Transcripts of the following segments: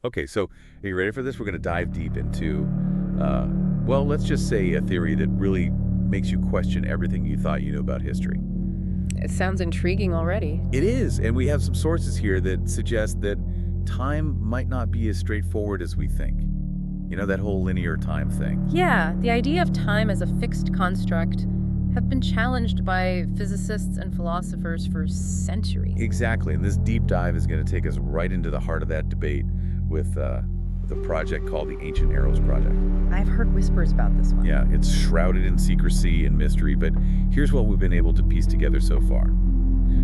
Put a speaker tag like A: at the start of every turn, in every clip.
A: Okay, so are you ready for this? We're going to dive deep into, well, let's just say a theory that really makes you question everything you thought you knew about history.
B: It sounds intriguing already.
A: It is, and we have some sources here that suggest that time might not be as straightforward as we think. You know, that whole linear time thing.
B: Yeah, the idea of time as a fixed construct have been challenged by physicists and philosophers for centuries.
A: Exactly, and this deep dive is going to take us right into the heart of that debate with a project called the Ancient Arrows Project.
B: I've heard whispers about this one.
A: Yeah, it's shrouded in secrecy and mystery, but here's what we've been able to piece together so far.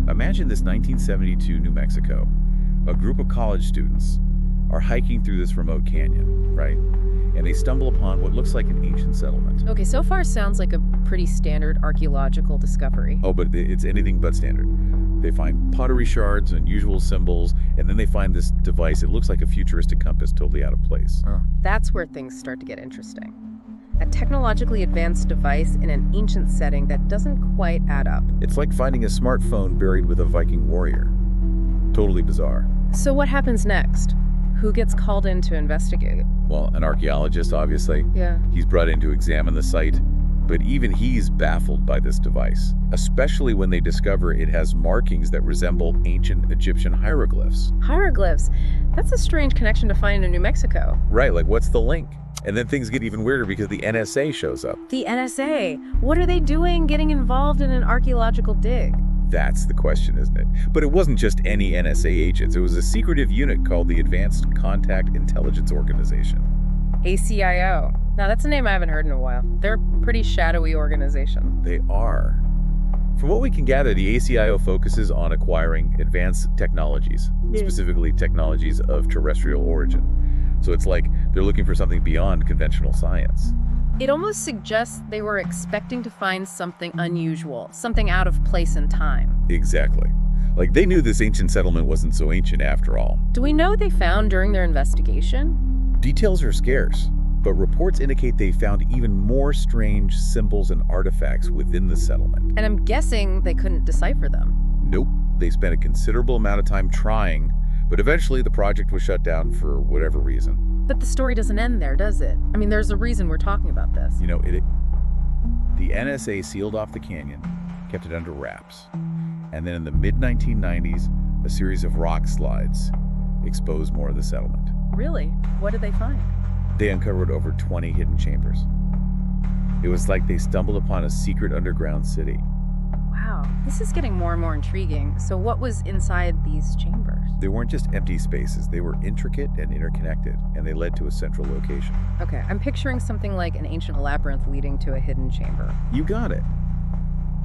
A: Imagine this 1972 New Mexico. A group of college students are hiking through this remote canyon, right? And they stumble upon what looks like an ancient settlement.
B: Okay, so far sounds like a pretty standard archaeological discovery.
A: Oh, but it's anything but standard. They find pottery shards, unusual symbols, and then they find this device. It looks like a futuristic compass, totally out of place.
B: That's where things start to get interesting. A technologically advanced device in an ancient setting that doesn't quite add up.
A: It's like finding a smartphone buried with a Viking warrior. Totally bizarre.
B: So what happens next? Who gets called in to investigate?
A: Well, an archaeologist, obviously.
B: Yeah.
A: He's brought in to examine the site, but even he's baffled by this device, especially when they discover it has markings that resemble ancient Egyptian hieroglyphs.
B: Hieroglyphs? That's a strange connection to find in New Mexico.
A: Right, like what's the link? And then things get even weirder because the NSA shows up.
B: The NSA? What are they doing getting involved in an archaeological dig?
A: That's the question, isn't it? But it wasn't just any NSA agents. It was a secretive unit called the Advanced Contact Intelligence Organization.
B: ACIO. Now, that's a name I haven't heard in a while. They're a pretty shadowy organization.
A: They are. From what we can gather, the ACIO focuses on acquiring advanced technologies, specifically technologies of terrestrial origin. So it's like they're looking for something beyond conventional science.
B: It almost suggests they were expecting to find something unusual, something out of place and time.
A: Exactly. Like they knew this ancient settlement wasn't so ancient after all.
B: Do we know what they found during their investigation?
A: Details are scarce, but reports indicate they found even more strange symbols and artifacts within the settlement.
B: And I'm guessing they couldn't decipher them.
A: Nope. They spent a considerable amount of time trying, but eventually the project was shut down for whatever reason.
B: But the story doesn't end there, does it? I mean, there's a reason we're talking about this.
A: You know, the NSA sealed off the canyon, kept it under wraps. And then in the mid-1990s, a series of rock slides exposed more of the settlement.
B: Really? What did they find?
A: They uncovered over 20 hidden chambers. It was like they stumbled upon a secret underground city.
B: Wow, this is getting more and more intriguing. So what was inside these chambers?
A: They weren't just empty spaces. They were intricate and interconnected, and they led to a central location.
B: Okay, I'm picturing something like an ancient labyrinth leading to a hidden chamber.
A: You got it.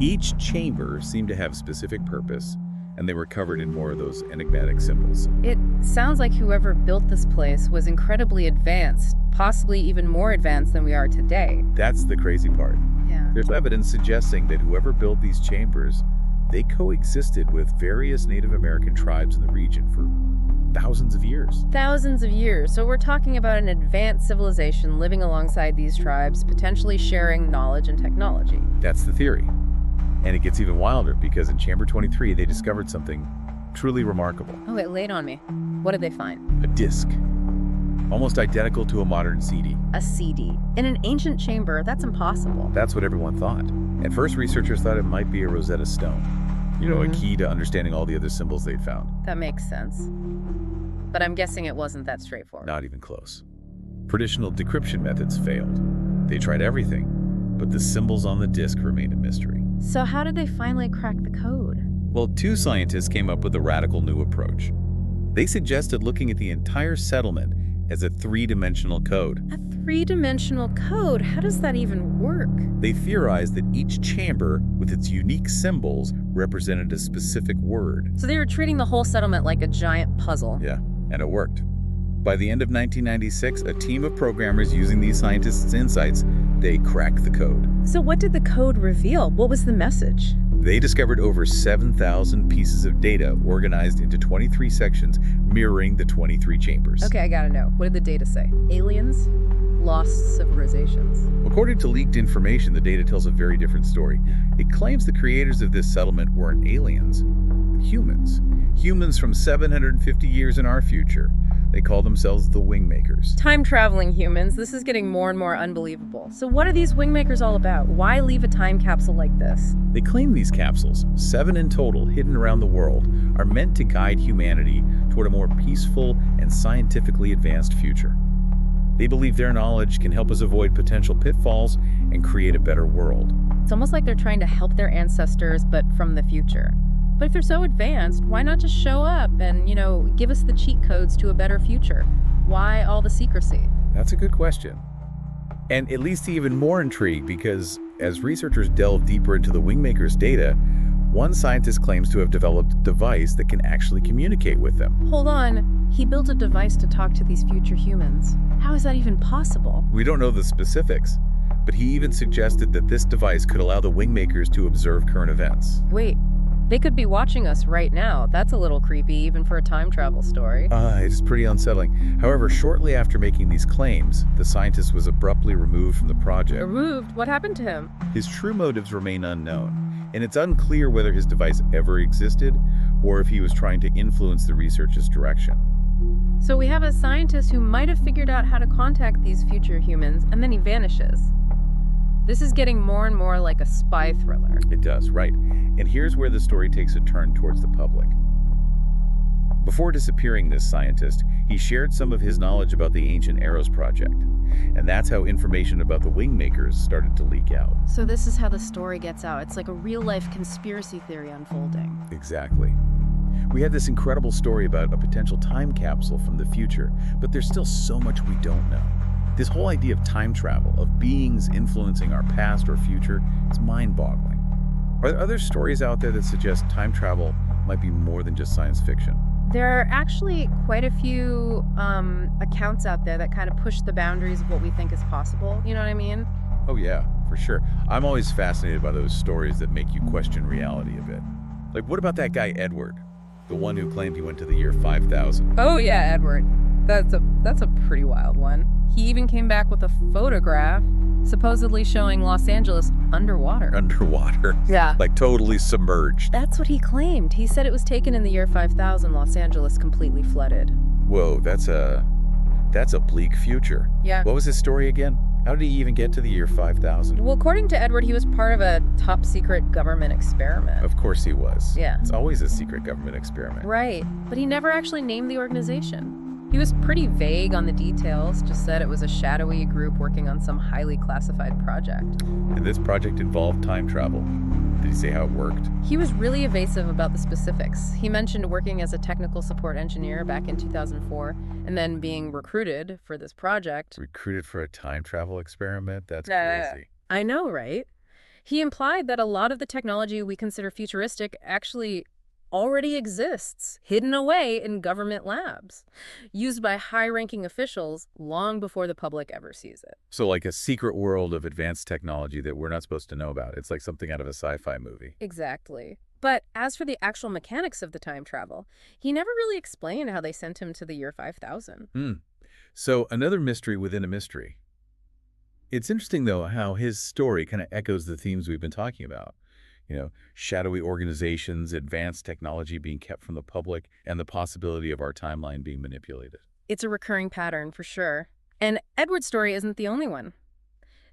A: Each chamber seemed to have specific purpose, and they were covered in more of those enigmatic symbols.
B: It sounds like whoever built this place was incredibly advanced, possibly even more advanced than we are today.
A: That's the crazy part.
B: Yeah.
A: There's evidence suggesting that whoever built these chambers, they coexisted with various Native American tribes in the region for thousands of years.
B: Thousands of years. So we're talking about an advanced civilization living alongside these tribes, potentially sharing knowledge and technology.
A: That's the theory. And it gets even wilder because in Chamber 23, they discovered something truly remarkable.
B: Oh, it laid on me. What did they find?
A: A disc, almost identical to a modern CD.
B: A CD. In an ancient chamber, that's impossible.
A: That's what everyone thought. At first, researchers thought it might be a Rosetta Stone. You know, a key to understanding all the other symbols they'd found.
B: That makes sense. But I'm guessing it wasn't that straightforward.
A: Not even close. Traditional decryption methods failed. They tried everything, but the symbols on the disc remained a mystery.
B: So how did they finally crack the code?
A: Well, two scientists came up with a radical new approach. They suggested looking at the entire settlement as a three-dimensional code.
B: A three-dimensional code? How does that even work?
A: They theorized that each chamber, with its unique symbols, represented a specific word.
B: So they were treating the whole settlement like a giant puzzle.
A: Yeah, and it worked. By the end of 1996, a team of programmers using these scientists' insights, they cracked the code.
B: So what did the code reveal? What was the message?
A: They discovered over 7,000 pieces of data organized into 23 sections mirroring the 23 chambers.
B: Okay, I gotta know. What did the data say? Aliens? Lost civilizations?
A: According to leaked information, the data tells a very different story. It claims the creators of this settlement weren't aliens, but humans. Humans from 750 years in our future. They call themselves the Wingmakers.
B: Time-traveling humans, this is getting more and more unbelievable. So what are these Wingmakers all about? Why leave a time capsule like this?
A: They claim these capsules, 7 in total hidden around the world, are meant to guide humanity toward a more peaceful and scientifically advanced future. They believe their knowledge can help us avoid potential pitfalls and create a better world.
B: It's almost like they're trying to help their ancestors, but from the future. But if they're so advanced, why not just show up and, give us the cheat codes to a better future? Why all the secrecy?
A: That's a good question. And it leads to even more intrigue because as researchers delve deeper into the Wingmakers' data, one scientist claims to have developed a device that can actually communicate with them.
B: Hold on. He built a device to talk to these future humans. How is that even possible?
A: We don't know the specifics, but he even suggested that this device could allow the Wingmakers to observe current events.
B: Wait, they could be watching us right now. That's a little creepy, even for a time travel story.
A: It's pretty unsettling. However, shortly after making these claims, the scientist was abruptly removed from the project.
B: Removed? What happened to him?
A: His true motives remain unknown, and it's unclear whether his device ever existed or if he was trying to influence the research's direction.
B: So we have a scientist who might have figured out how to contact these future humans, and then he vanishes. This is getting more and more like a spy thriller.
A: It does, right. And here's where the story takes a turn towards the public. Before disappearing, this scientist, he shared some of his knowledge about the ancient Eros project. And that's how information about the Wingmakers started to leak out.
B: So this is how the story gets out. It's like a real-life conspiracy theory unfolding.
A: Exactly. We had this incredible story about a potential time capsule from the future, but there's still so much we don't know. This whole idea of time travel, of beings influencing our past or future, it's mind-boggling. Are there other stories out there that suggest time travel might be more than just science fiction?
B: There are actually quite a few accounts out there that kind of push the boundaries of what we think is possible. You know what I mean?
A: Oh yeah, for sure. I'm always fascinated by those stories that make you question reality a bit. Like, what about that guy Edward? The one who claimed he went to the year 5000.
B: Oh yeah, Edward. That's a pretty wild one. He even came back with a photograph supposedly showing Los Angeles underwater.
A: Underwater?
B: Yeah.
A: Like totally submerged.
B: That's what he claimed. He said it was taken in the year 5000, Los Angeles completely flooded.
A: Whoa, that's a bleak future.
B: Yeah.
A: What was his story again? How did he even get to the year 5000?
B: Well, according to Edward, he was part of a top-secret government experiment.
A: Of course he was.
B: Yeah.
A: It's always a secret government experiment.
B: Right, but he never actually named the organization. He was pretty vague on the details, just said it was a shadowy group working on some highly classified project.
A: And this project involved time travel. Did he say how it worked?
B: He was really evasive about the specifics. He mentioned working as a technical support engineer back in 2004, and then being recruited for this project.
A: Recruited for a time travel experiment? That's crazy.
B: I know, right? He implied that a lot of the technology we consider futuristic actually already exists, hidden away in government labs, used by high-ranking officials long before the public ever sees it.
A: So like a secret world of advanced technology that we're not supposed to know about. It's like something out of a sci-fi movie.
B: Exactly. But as for the actual mechanics of the time travel, he never really explained how they sent him to the year 5000.
A: So another mystery within a mystery. It's interesting, though, how his story kind of echoes the themes we've been talking about. Shadowy organizations, advanced technology being kept from the public, and the possibility of our timeline being manipulated.
B: It's a recurring pattern, for sure. And Edward's story isn't the only one.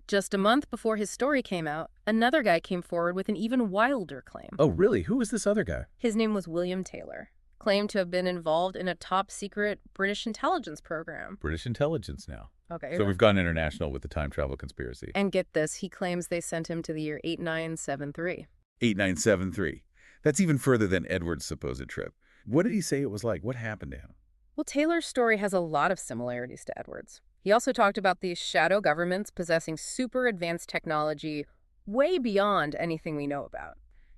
B: Just a month before his story came out, another guy came forward with an even wilder claim.
A: Oh, really? Who was this other guy?
B: His name was William Taylor, claimed to have been involved in a top-secret British intelligence program.
A: British intelligence now.
B: Okay.
A: So we've gone international with the time travel conspiracy.
B: And get this, he claims they sent him to the year 8973.
A: 8973. That's even further than Edward's supposed trip. What did he say it was like? What happened to him?
B: Well, Taylor's story has a lot of similarities to Edward's. He also talked about these shadow governments possessing super advanced technology way beyond anything we know about.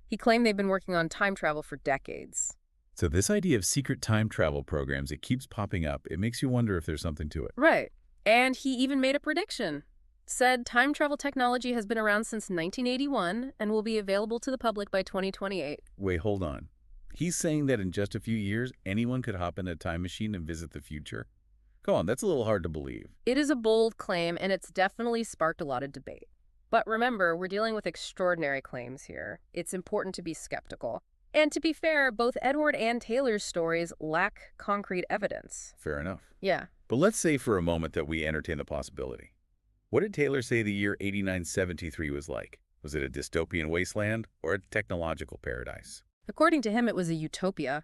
B: He claimed they've been working on time travel for decades.
A: So this idea of secret time travel programs, it keeps popping up. It makes you wonder if there's something to it.
B: Right. And he even made a prediction. Said time travel technology has been around since 1981 and will be available to the public by 2028.
A: Wait, hold on. He's saying that in just a few years, anyone could hop in a time machine and visit the future? Come on, that's a little hard to believe.
B: It is a bold claim, and it's definitely sparked a lot of debate. But remember, we're dealing with extraordinary claims here. It's important to be skeptical. And to be fair, both Edward and Taylor's stories lack concrete evidence.
A: Fair enough.
B: Yeah.
A: But let's say for a moment that we entertain the possibility. What did Taylor say the year 8973 was like? Was it a dystopian wasteland or a technological paradise?
B: According to him, it was a utopia.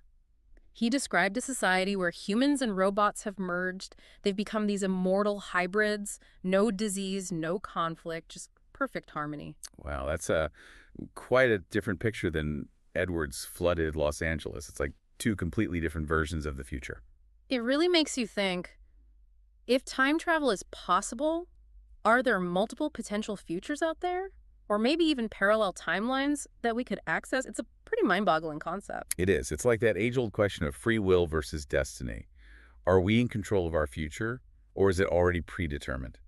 B: He described a society where humans and robots have merged. They've become these immortal hybrids, no disease, no conflict, just perfect harmony.
A: Wow, that's quite a different picture than Edward's flooded Los Angeles. It's like two completely different versions of the future.
B: It really makes you think, if time travel is possible, are there multiple potential futures out there? Or maybe even parallel timelines that we could access? It's a pretty mind-boggling concept.
A: It is. It's like that age-old question of free will versus destiny. Are we in control of our future, or is it already predetermined?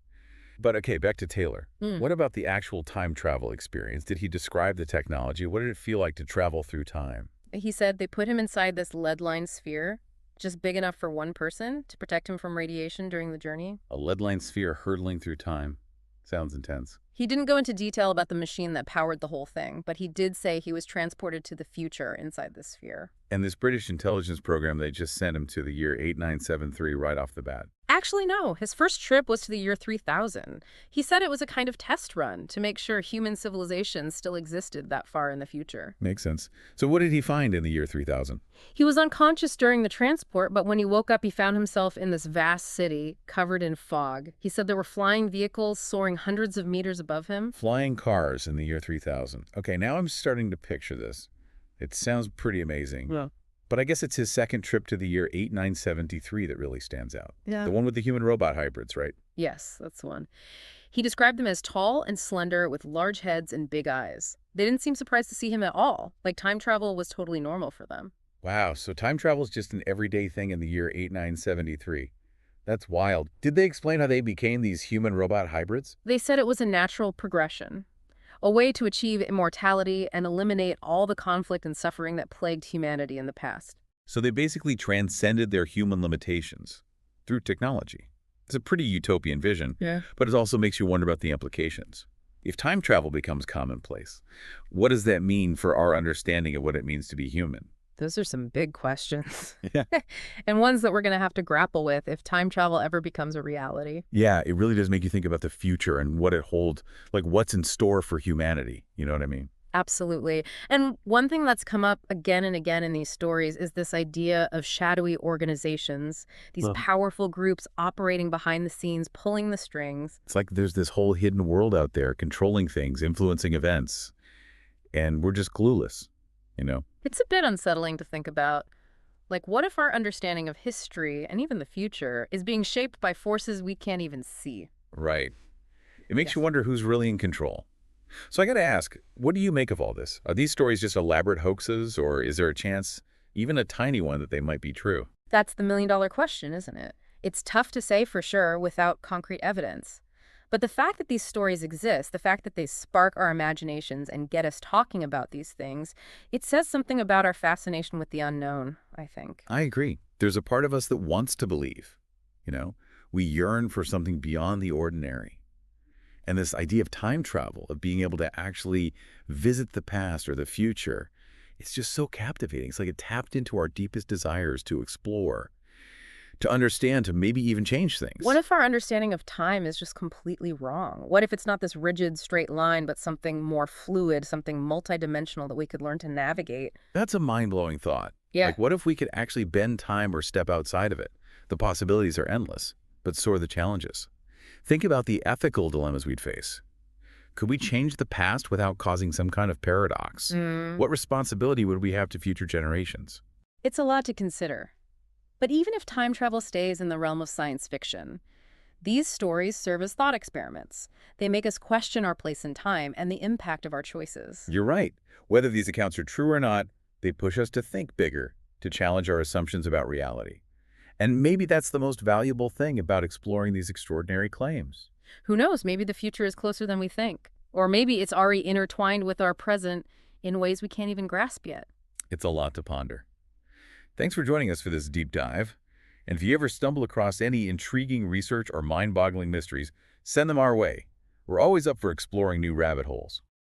A: But okay, back to Taylor.
B: Hmm.
A: What about the actual time travel experience? Did he describe the technology? What did it feel like to travel through time?
B: He said they put him inside this lead-lined sphere, just big enough for one person to protect him from radiation during the journey.
A: A lead-lined sphere hurtling through time. Sounds intense.
B: He didn't go into detail about the machine that powered the whole thing, but he did say he was transported to the future inside the sphere.
A: And this British intelligence program, they just sent him to the year 8973 right off the bat.
B: Actually, no. His first trip was to the year 3000. He said it was a kind of test run to make sure human civilization still existed that far in the future.
A: Makes sense. So what did he find in the year 3000?
B: He was unconscious during the transport, but when he woke up, he found himself in this vast city covered in fog. He said there were flying vehicles soaring hundreds of meters above him.
A: Flying cars in the year 3000. Okay, now I'm starting to picture this. It sounds pretty amazing.
B: Yeah.
A: But I guess it's his second trip to the year 8973 that really stands out.
B: Yeah.
A: The one with the human-robot hybrids, right?
B: Yes, that's the one. He described them as tall and slender with large heads and big eyes. They didn't seem surprised to see him at all, like time travel was totally normal for them.
A: Wow, so time travel is just an everyday thing in the year 8973. That's wild. Did they explain how they became these human-robot hybrids?
B: They said it was a natural progression, a way to achieve immortality and eliminate all the conflict and suffering that plagued humanity in the past.
A: So they basically transcended their human limitations through technology. It's a pretty utopian vision,
B: Yeah.
A: but it also makes you wonder about the implications. If time travel becomes commonplace, what does that mean for our understanding of what it means to be human?
B: Those are some big questions.
A: Yeah.
B: And ones that we're going to have to grapple with if time travel ever becomes a reality.
A: Yeah, it really does make you think about the future and what it holds, like what's in store for humanity. You know what I mean?
B: Absolutely. And one thing that's come up again and again in these stories is this idea of shadowy organizations, these
A: Well,
B: powerful groups operating behind the scenes, pulling the strings.
A: it's like there's this whole hidden world out there controlling things, influencing events, and we're just clueless, you know?
B: It's a bit unsettling to think about. Like, what if our understanding of history and even the future is being shaped by forces we can't even see?
A: Right. It makes
B: Yes.
A: you wonder who's really in control. So I got to ask, what do you make of all this? Are these stories just elaborate hoaxes, or is there a chance, even a tiny one, that they might be true?
B: That's the million-dollar question, isn't it? It's tough to say for sure without concrete evidence. But the fact that these stories exist, the fact that they spark our imaginations and get us talking about these things, it says something about our fascination with the unknown, I think.
A: I agree. There's a part of us that wants to believe. You know, we yearn for something beyond the ordinary. And this idea of time travel, of being able to actually visit the past or the future, it's just so captivating. It's like it tapped into our deepest desires to explore, to understand, to maybe even change things.
B: What if our understanding of time is just completely wrong? What if it's not this rigid, straight line, but something more fluid, something multidimensional that we could learn to navigate?
A: That's a mind-blowing thought.
B: Yeah.
A: Like, what if we could actually bend time or step outside of it? The possibilities are endless, but so are the challenges. Think about the ethical dilemmas we'd face. Could we change the past without causing some kind of paradox? What responsibility would we have to future generations?
B: It's a lot to consider. But even if time travel stays in the realm of science fiction, these stories serve as thought experiments. They make us question our place in time and the impact of our choices.
A: You're right. Whether these accounts are true or not, they push us to think bigger, to challenge our assumptions about reality. And maybe that's the most valuable thing about exploring these extraordinary claims.
B: Who knows, maybe the future is closer than we think. Or maybe it's already intertwined with our present in ways we can't even grasp yet.
A: It's a lot to ponder. Thanks for joining us for this deep dive. And if you ever stumble across any intriguing research or mind-boggling mysteries, send them our way. We're always up for exploring new rabbit holes.